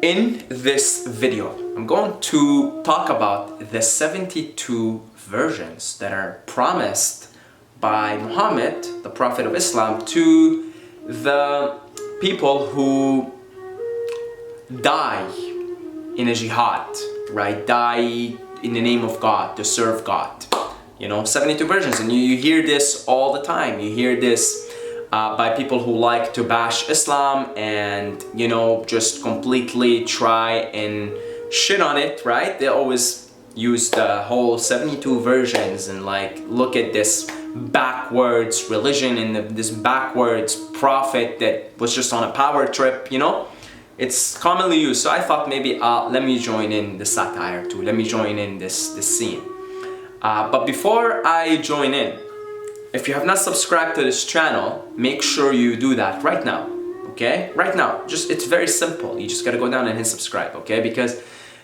In this video, I'm going to talk about the 72 versions that are promised by Muhammad, the Prophet of Islam, to the people who die in a jihad, right? Die in the name of God, to serve God. You know, 72 versions, and you hear this all the time. You hear this by people who like to bash Islam and, you know, just completely try and shit on it, right? They always use the whole 72 versions and like look at this backwards religion and this backwards prophet that was just on a power trip, you know? It's commonly used. So I thought maybe let me join in the satire too. Let me join in this scene. But before I join in, if you have not subscribed to this channel, make sure you do that right now, okay? Right now, it's very simple. You just gotta go down and hit subscribe, okay? Because,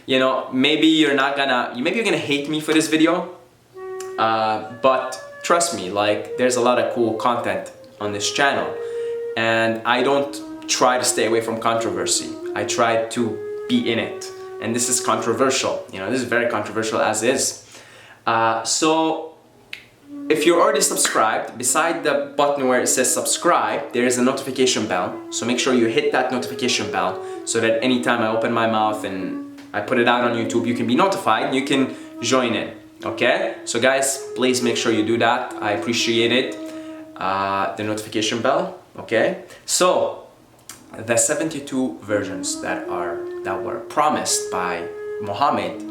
you know, maybe you're gonna hate me for this video, but trust me, like, there's a lot of cool content on this channel, and I don't try to stay away from controversy. I try to be in it, and this is controversial. You know, this is very controversial as is. So if you're already subscribed, beside the button where it says subscribe, there is a notification bell. So make sure you hit that notification bell so that anytime I open my mouth and I put it out on YouTube, you can be notified and you can join in, okay? So guys, please make sure you do that. I appreciate it. The notification bell, okay? So the 72 versions that were promised by Muhammad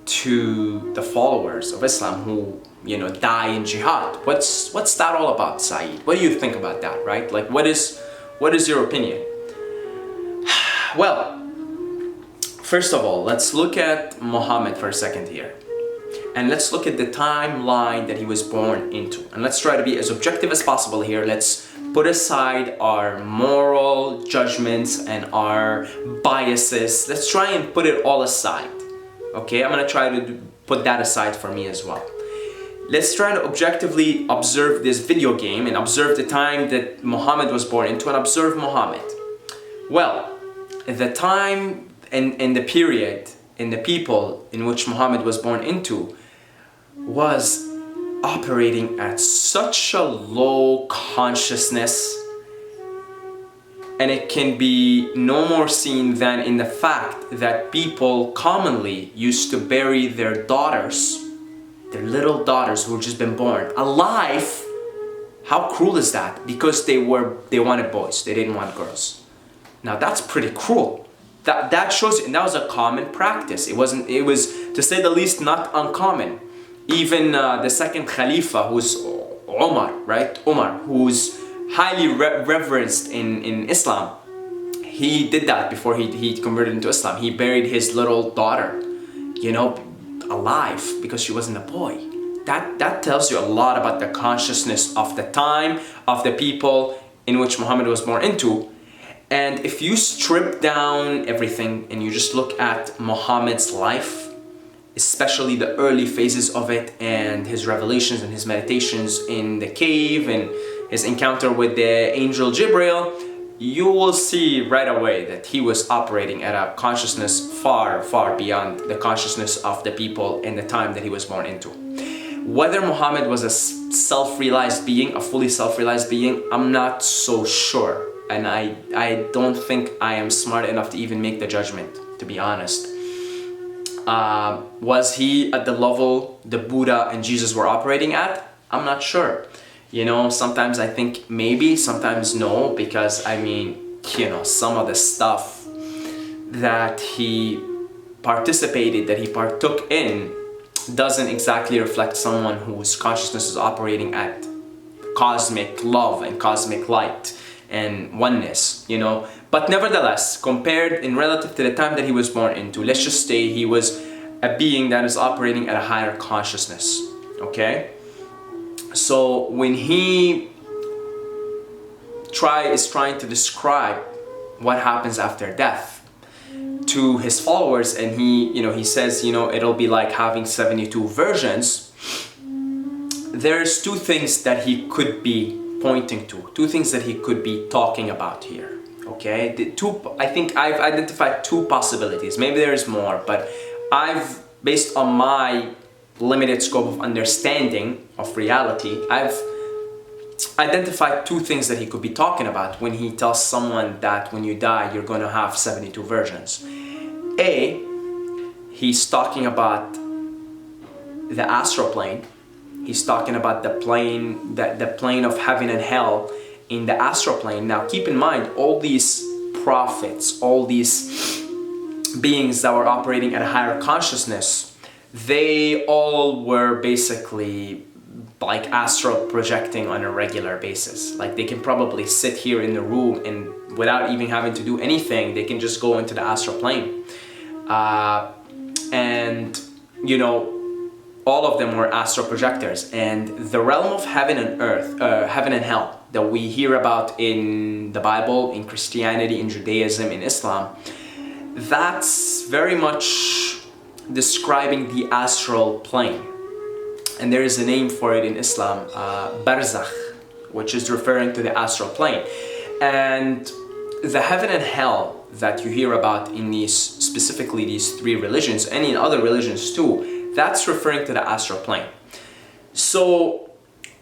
to the followers of Islam who, you know, die in jihad. What's that all about, Saeed? What do you think about that, right? Like, what is your opinion? Well, first of all, let's look at Muhammad for a second here. And let's look at the timeline that he was born into. And let's try to be as objective as possible here. Let's put aside our moral judgments and our biases. Let's try and put it all aside. Okay, I'm gonna try to put that aside for me as well. Let's try to objectively observe this video game and observe the time that Muhammad was born into and observe Muhammad. Well, the time and the period and the people in which Muhammad was born into was operating at such a low consciousness, and it can be no more seen than in the fact that people commonly used to bury their daughters, their little daughters who had just been born, alive. How cruel is that? Because they wanted boys, they didn't want girls. Now that's pretty cruel. That shows you, and that was a common practice. It was, to say the least, not uncommon. Even the second Khalifa, who's Umar, right? Umar, who's highly reverenced in Islam, he did that before he converted into Islam. He buried his little daughter, you know, alive because she wasn't a boy. That tells you a lot about the consciousness of the time, of the people in which Muhammad was born into. And if you strip down everything and you just look at Muhammad's life, especially the early phases of it and his revelations and his meditations in the cave and his encounter with the angel Jibril, you will see right away that he was operating at a consciousness far, far beyond the consciousness of the people in the time that he was born into. Whether Muhammad was a self-realized being, a fully self-realized being, I'm not so sure. And I don't think I am smart enough to even make the judgment, to be honest. Was he at the level the Buddha and Jesus were operating at? I'm not sure. You know, sometimes I think maybe, sometimes no, because I mean, you know, some of the stuff that he participated, that he partook in, doesn't exactly reflect someone whose consciousness is operating at cosmic love and cosmic light and oneness, you know. But nevertheless, compared in relative to the time that he was born into, let's just say he was a being that is operating at a higher consciousness, okay? So when he is trying to describe what happens after death to his followers, and he says, you know, it'll be like having 72 versions, there's two things that he could be pointing to, two things that he could be talking about here. Okay, I think I've identified two possibilities. Maybe there's more, but based on my limited scope of understanding of reality, I've identified two things that he could be talking about when he tells someone that when you die, you're going to have 72 versions. A, he's talking about the astral plane. He's talking about the plane of heaven and hell in the astral plane. Now keep in mind, all these prophets, all these beings that were operating at a higher consciousness, they all were basically like astral projecting on a regular basis. Like they can probably sit here in the room and without even having to do anything, they can just go into the astral plane. And you know, all of them were astral projectors. And the realm of heaven and earth, heaven and hell that we hear about in the Bible, in Christianity, in Judaism, in Islam, that's very much describing the astral plane. And there is a name for it in Islam, barzakh, which is referring to the astral plane. And the heaven and hell that you hear about in these, specifically these three religions, and in other religions too, that's referring to the astral plane. So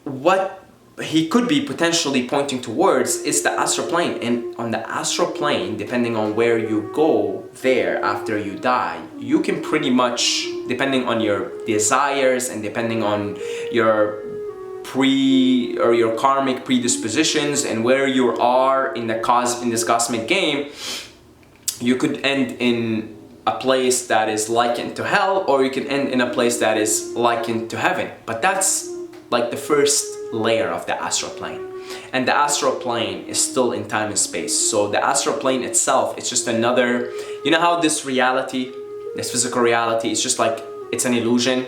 what he could be potentially pointing towards is the astral plane. And on the astral plane, depending on where you go there after you die, you can pretty much, depending on your desires and depending on your your karmic predispositions and where you are in this cosmic game, you could end in a place that is likened to hell, or you can end in a place that is likened to heaven. But that's like the first layer of the astral plane. And the astral plane is still in time and space. So the astral plane itself, it's just another, you know how this reality, this physical reality, it's just like, it's an illusion,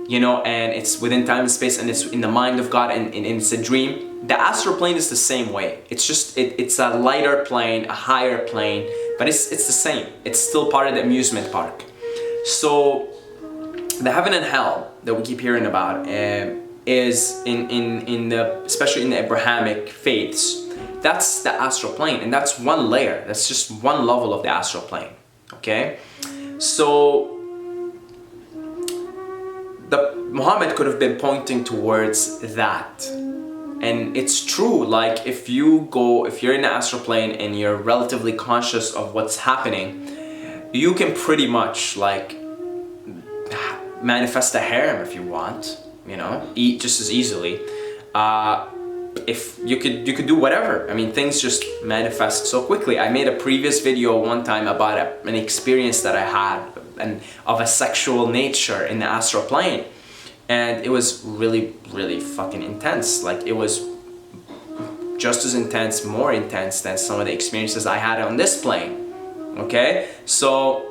you know, and it's within time and space, and it's in the mind of God, and it's a dream. The astral plane is the same way. It's just, it's a lighter plane, a higher plane, but it's the same. It's still part of the amusement park. So the heaven and hell that we keep hearing about is in the, especially in the Abrahamic faiths, that's the astral plane, and that's one layer. That's just one level of the astral plane. Okay, so Muhammad could have been pointing towards that. And it's true, like if you're in the astral plane and you're relatively conscious of what's happening, you can pretty much like manifest a harem if you want, you know, eat just as easily. If you could do whatever. I mean, things just manifest so quickly. I made a previous video one time about an experience that I had and of a sexual nature in the astral plane. And it was really, really fucking intense. Like it was just as intense, more intense than some of the experiences I had on this plane. Okay? So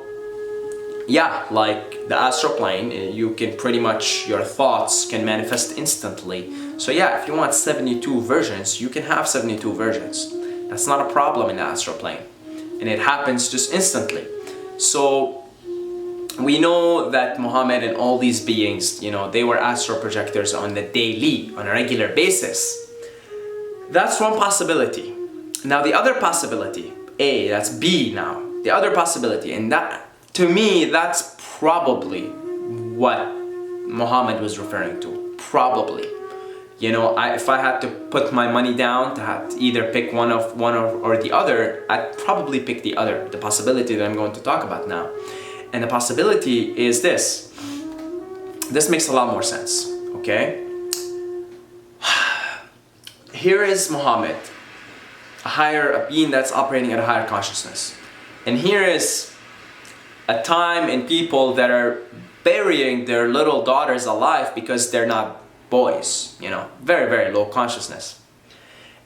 yeah, like the astral plane, you can pretty much, your thoughts can manifest instantly. So yeah, if you want 72 versions, you can have 72 versions. That's not a problem in the astral plane. And it happens just instantly. So we know that Muhammad and all these beings, you know, they were astral projectors on the daily, on a regular basis. That's one possibility. Now the other possibility, A, that's B now. The other possibility, and that, to me, that's probably what Muhammad was referring to. Probably. You know, if I had to put my money down to have to either pick one or the other, I'd probably pick the other, the possibility that I'm going to talk about now. And the possibility is this. This makes a lot more sense, okay? Here is Muhammad, a being that's operating at a higher consciousness. And here is a time and people that are burying their little daughters alive because they're not boys, you know, very, very low consciousness.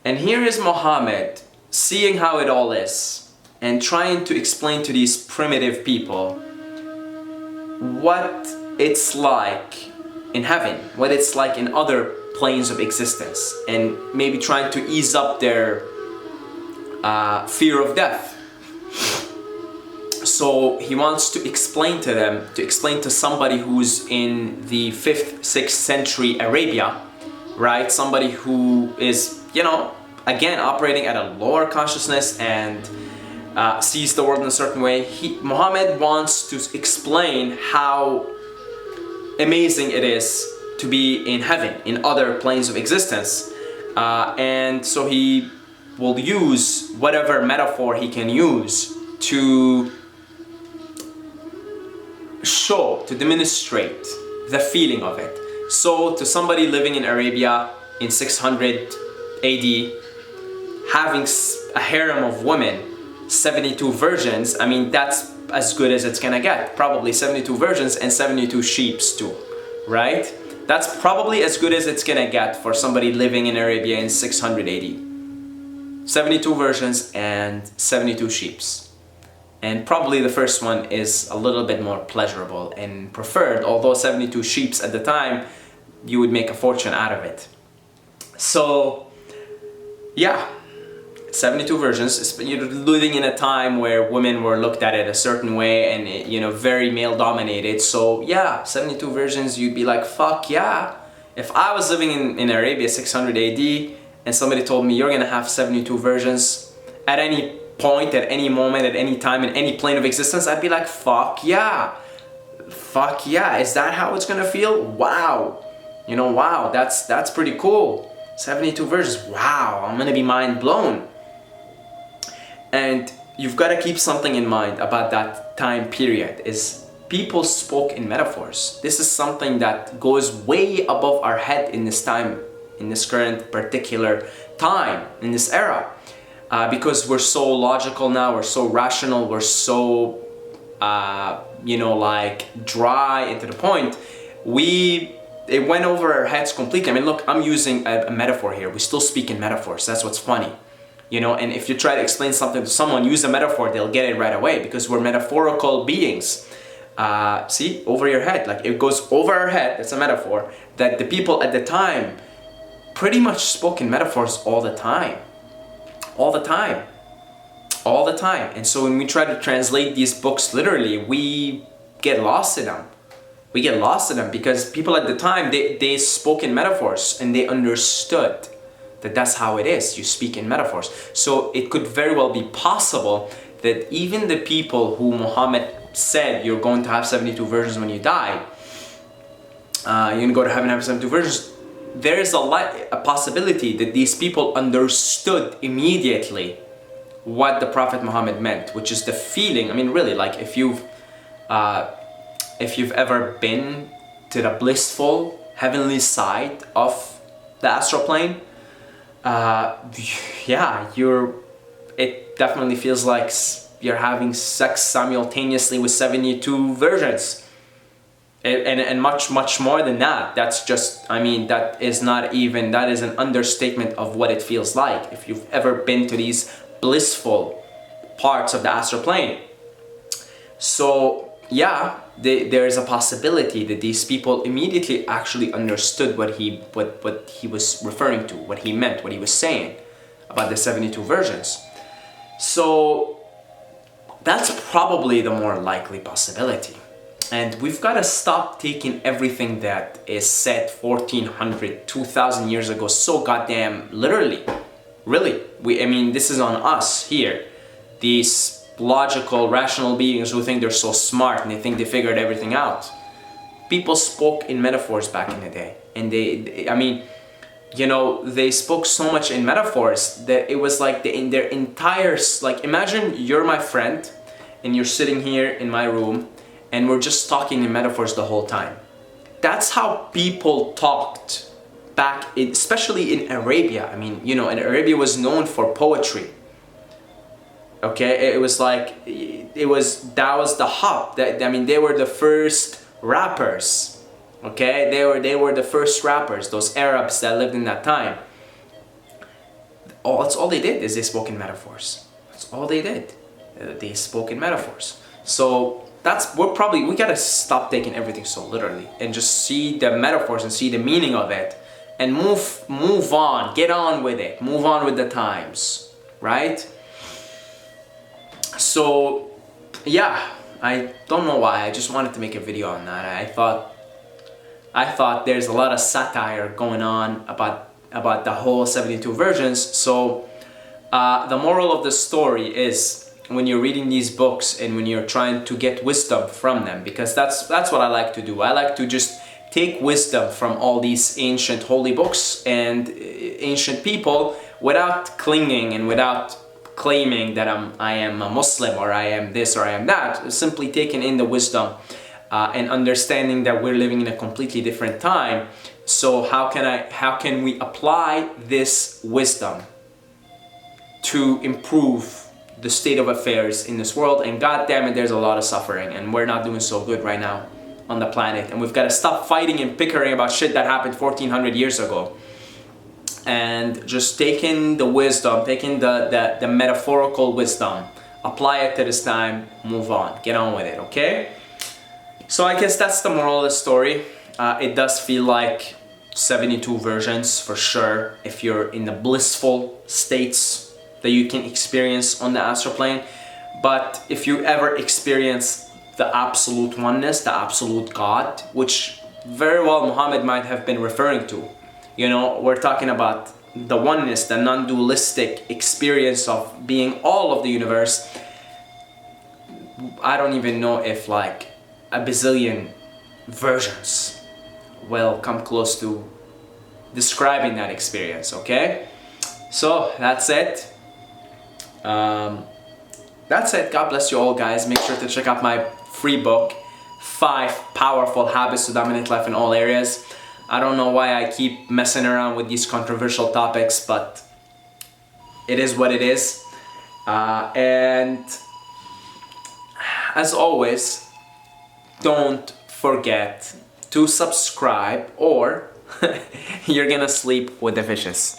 And here is Muhammad seeing how it all is and trying to explain to these primitive people what it's like in heaven, what it's like in other planes of existence, and maybe trying to ease up their fear of death. So he wants to explain to them, to explain to somebody who's in the 5th, 6th century Arabia, right? Somebody who is, you know, again operating at a lower consciousness and sees the world in a certain way. Muhammad wants to explain how amazing it is to be in heaven, in other planes of existence, and so he will use whatever metaphor he can use to show, to demonstrate the feeling of it. So to somebody living in Arabia in 600 AD, having a harem of women, 72 virgins, I mean, that's as good as it's gonna get. Probably 72 virgins and 72 sheeps too, right? That's probably as good as it's gonna get for somebody living in Arabia in 600 AD. 72 virgins and 72 sheeps. And probably the first one is a little bit more pleasurable and preferred, although 72 sheeps at the time, you would make a fortune out of it. So, yeah, 72 virgins. You're living in a time where women were looked at it a certain way and, you know, very male dominated. So yeah, 72 virgins, you'd be like, fuck yeah. If I was living in Arabia 600 AD and somebody told me you're gonna have 72 virgins at any point, at any moment, at any time, in any plane of existence, I'd be like, fuck yeah. Fuck yeah, is that how it's gonna feel? Wow. You know, wow, that's pretty cool. 72 virgins, wow, I'm gonna be mind blown. And you've got to keep something in mind about that time period, is people spoke in metaphors. This is something that goes way above our head in this time, in this current particular time, in this era. Because we're so logical now, we're so rational, we're so, you know, like dry and to the point. It went over our heads completely. I mean, look, I'm using a metaphor here. We still speak in metaphors. That's what's funny. You know, and if you try to explain something to someone, use a metaphor, they'll get it right away because we're metaphorical beings. See, over your head, like it goes over our head. It's a metaphor that the people at the time pretty much spoke in metaphors all the time. All the time. All the time. And so when we try to translate these books literally, we get lost in them. We get lost in them because people at the time, they spoke in metaphors and they understood that that's how it is. You speak in metaphors. So it could very well be possible that even the people who Muhammad said you're going to have 72 virgins when you die, you're going to go to heaven and have 72 virgins, there is a possibility that these people understood immediately what the Prophet Muhammad meant, which is the feeling. I mean, really, like if you've ever been to the blissful heavenly side of the astral plane, yeah, it definitely feels like you're having sex simultaneously with 72 virgins. And much more than that. That's just, I mean, that is an understatement of what it feels like if you've ever been to these blissful parts of the astral plane. So yeah, there is a possibility that these people immediately actually understood what he was referring to, what he meant, what he was saying about the 72 virgins. So that's probably the more likely possibility. And we've got to stop taking everything that is said 1400, 2000 years ago so goddamn literally. Really, I mean, this is on us here. These logical, rational beings who think they're so smart and they think they figured everything out. People spoke in metaphors back in the day. And I mean, you know, they spoke so much in metaphors that it was like in their entire, like imagine you're my friend and you're sitting here in my room and we're just talking in metaphors the whole time. That's how people talked back, especially in Arabia. I mean, you know, and Arabia was known for poetry. Okay, it was like, that was the hub. I mean, they were the first rappers. Okay, they were the first rappers, those Arabs that lived in that time. That's all they did is they spoke in metaphors. That's all they did. They spoke in metaphors. So we gotta stop taking everything so literally and just see the metaphors and see the meaning of it and move on, get on with it, move on with the times, right? So yeah, I don't know why, I just wanted to make a video on that. I thought there's a lot of satire going on about about the whole 72 versions. So the moral of the story is, when you're reading these books and when you're trying to get wisdom from them, because that's what I like to do. I like to just take wisdom from all these ancient holy books and ancient people without clinging and without claiming that I am a Muslim or I am this or I am that. Simply taking in the wisdom and understanding that we're living in a completely different time. So how can we apply this wisdom to improve the state of affairs in this world? And god damn it, there's a lot of suffering and we're not doing so good right now on the planet, and we've got to stop fighting and bickering about shit that happened 1400 years ago, and just taking the wisdom, taking the metaphorical wisdom, apply it to this time, move on, get on with it, okay? So I guess that's the moral of the story. It does feel like 72 versions for sure if you're in the blissful states that you can experience on the astral plane. But if you ever experience the absolute oneness, the absolute God, which very well Muhammad might have been referring to, you know, we're talking about the oneness, the non-dualistic experience of being all of the universe. I don't even know if like a bazillion versions will come close to describing that experience, okay? So that's it. That's it. God bless you all, guys. Make sure to check out my free book, 5 Powerful Habits to Dominate Life in All Areas. I don't know why I keep messing around with these controversial topics, but it is what it is. And as always, don't forget to subscribe or you're gonna sleep with the fishes.